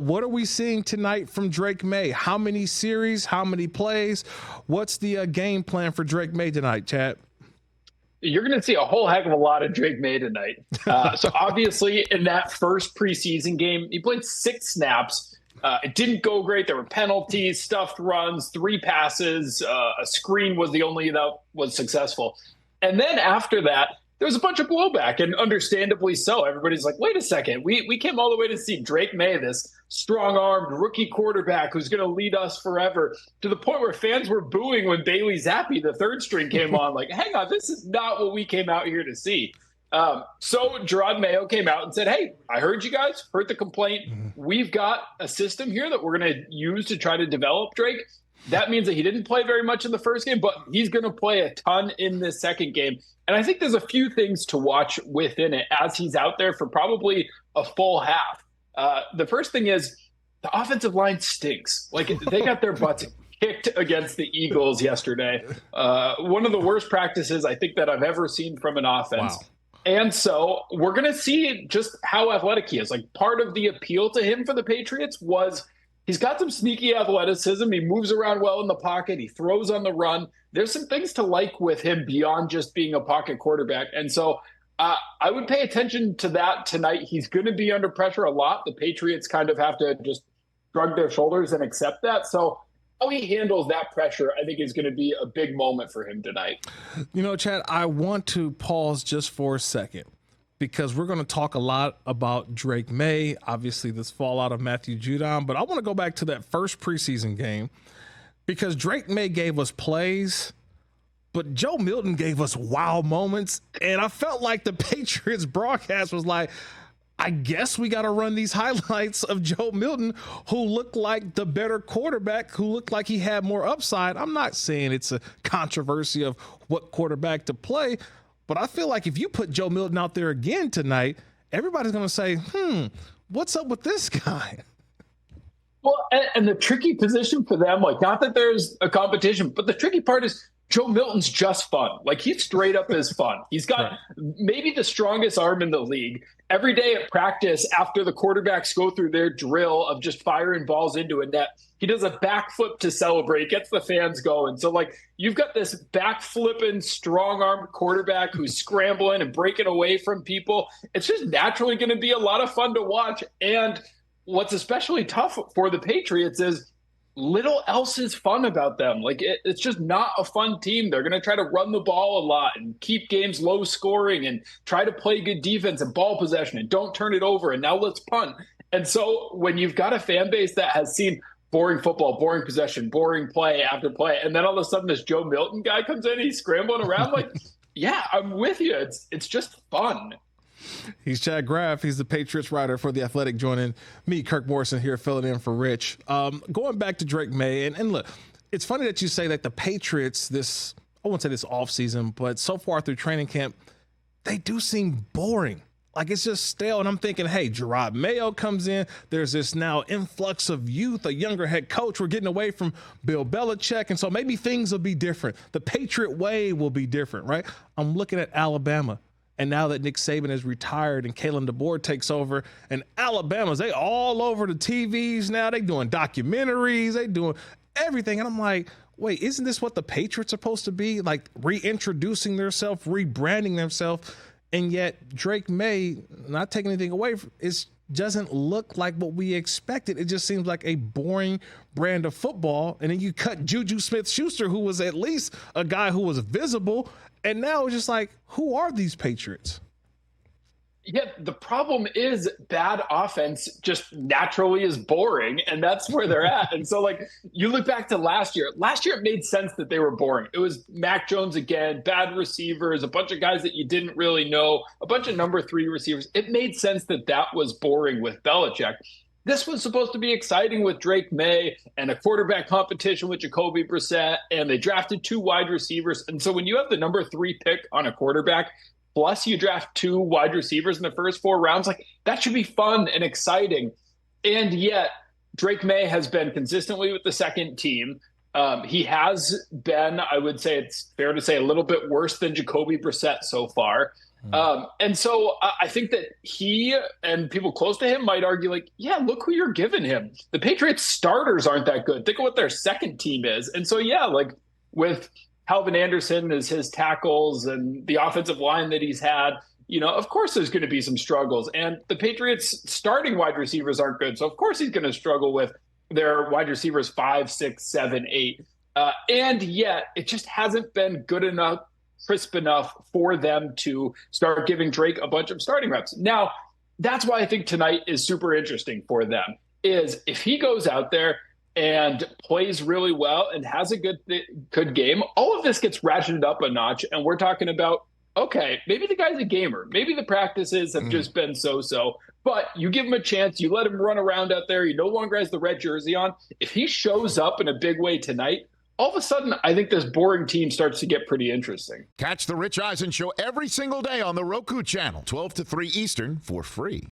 What are we seeing tonight from Drake Maye? How many series? How many plays? What's the game plan for Drake Maye tonight, Chad? You're going to see a whole heck of a lot of Drake Maye tonight. So obviously in that first preseason game, he played 6 snaps. It didn't go great. There were penalties, stuffed runs, 3 passes. A screen was the only that was successful. And then after that, there was a bunch of blowback, and understandably so. Everybody's like, wait a second. We came all the way to see Drake Maye, this strong-armed rookie quarterback who's going to lead us forever, to the point where fans were booing when Bailey Zappi, the third string, came on. Like, hang on, this is not what we came out here to see. So Gerard Mayo came out and said, hey, I heard you guys, heard the complaint. We've got a system here that we're going to use to try to develop Drake. That means that he didn't play very much in the first game, but he's going to play a ton in this second game. And I think there's a few things to watch within it as he's out there for probably a full half. The first thing is the offensive line stinks. Like, they got their butts kicked against the Eagles yesterday. One of the worst practices I think that I've ever seen from an offense. Wow. And so we're going to see just how athletic he is. Like, part of the appeal to him for the Patriots was he's got some sneaky athleticism. He moves around well in the pocket. He throws on the run. There's some things to like with him beyond just being a pocket quarterback. And so I would pay attention to that tonight. He's going to be under pressure a lot. The Patriots kind of have to just shrug their shoulders and accept that. So how he handles that pressure, I think, is going to be a big moment for him tonight. You know, Chad, I want to pause just for a second, because we're going to talk a lot about Drake Maye, obviously this fallout of Matthew Judon, but I want to go back to that first preseason game, because Drake Maye gave us plays, but Joe Milton gave us wow moments, and I felt like the Patriots broadcast was like, I guess we got to run these highlights of Joe Milton, who looked like the better quarterback, who looked like he had more upside. I'm not saying it's a controversy of what quarterback to play, but I feel like if you put Joe Milton out there again tonight, everybody's going to say, what's up with this guy? Well, and the tricky position for them, like, not that there's a competition, but the tricky part is Joe Milton's just fun. Like, he straight up is fun. He's got maybe the strongest arm in the league. Every day at practice, after the quarterbacks go through their drill of just firing balls into a net, he does a backflip to celebrate, gets the fans going. So, like, you've got this backflipping, strong-armed quarterback who's scrambling and breaking away from people. It's just naturally going to be a lot of fun to watch. And what's especially tough for the Patriots is little else is fun about them. Like, it's just not a fun team. They're going to try to run the ball a lot and keep games low scoring and try to play good defense and ball possession and don't turn it over. And now let's punt. And so when you've got a fan base that has seen boring football, boring possession, boring play after play, and then all of a sudden this Joe Milton guy comes in, he's scrambling around, like, yeah, I'm with you. It's just fun. He's Chad Graff. He's the Patriots writer for The Athletic, joining me, Kirk Morrison, here filling in for Rich. Going back to Drake Maye, and look, it's funny that you say that the Patriots, I won't say this offseason, but so far through training camp, they do seem boring. Like, it's just stale. And I'm thinking, hey, Gerard Mayo comes in. There's this now influx of youth, a younger head coach. We're getting away from Bill Belichick. And so maybe things will be different. The Patriot way will be different, right? I'm looking at Alabama. And now that Nick Saban is retired and Kalen DeBoer takes over, and Alabama's, they all over the TVs now. They doing documentaries. They doing everything. And I'm like, wait, isn't this what the Patriots are supposed to be? Like, reintroducing themselves, rebranding themselves. And yet Drake Maye, not taking anything away, it doesn't look like what we expected. It just seems like a boring brand of football. And then you cut Juju Smith-Schuster, who was at least a guy who was visible. And now it's just like, who are these Patriots? Yeah, the problem is bad offense just naturally is boring, and that's where they're at. And so, like, you look back to last year. Last year, it made sense that they were boring. It was Mac Jones again, bad receivers, a bunch of guys that you didn't really know, a bunch of number 3 receivers. It made sense that that was boring with Belichick. This was supposed to be exciting with Drake Maye and a quarterback competition with Jacoby Brissett, and they drafted 2 wide receivers. And so when you have the number 3 pick on a quarterback, plus you draft 2 wide receivers in the first 4 rounds, like, that should be fun and exciting. And yet Drake Maye has been consistently with the second team. He has been, I would say it's fair to say, a little bit worse than Jacoby Brissett so far. And so I think that he and people close to him might argue, like, yeah, look who you're giving him. The Patriots starters aren't that good. Think of what their second team is. And so, yeah, like with Calvin Anderson as his tackles and the offensive line that he's had, of course there's going to be some struggles. And the Patriots starting wide receivers aren't good. So, of course, he's going to struggle with their wide receivers 5, 6, 7, 8. And yet it just hasn't been good enough, crisp enough for them to start giving Drake a bunch of starting reps. Now, that's why I think tonight is super interesting for them, is if he goes out there and plays really well and has a good game, all of this gets ratcheted up a notch. And we're talking about, okay, maybe the guy's a gamer. Maybe the practices have just been so-so. But you give him a chance. You let him run around out there. He no longer has the red jersey on. If he shows up in a big way tonight, all of a sudden, I think this boring team starts to get pretty interesting. Catch the Rich Eisen Show every single day on the Roku channel, 12 to 3 Eastern, for free.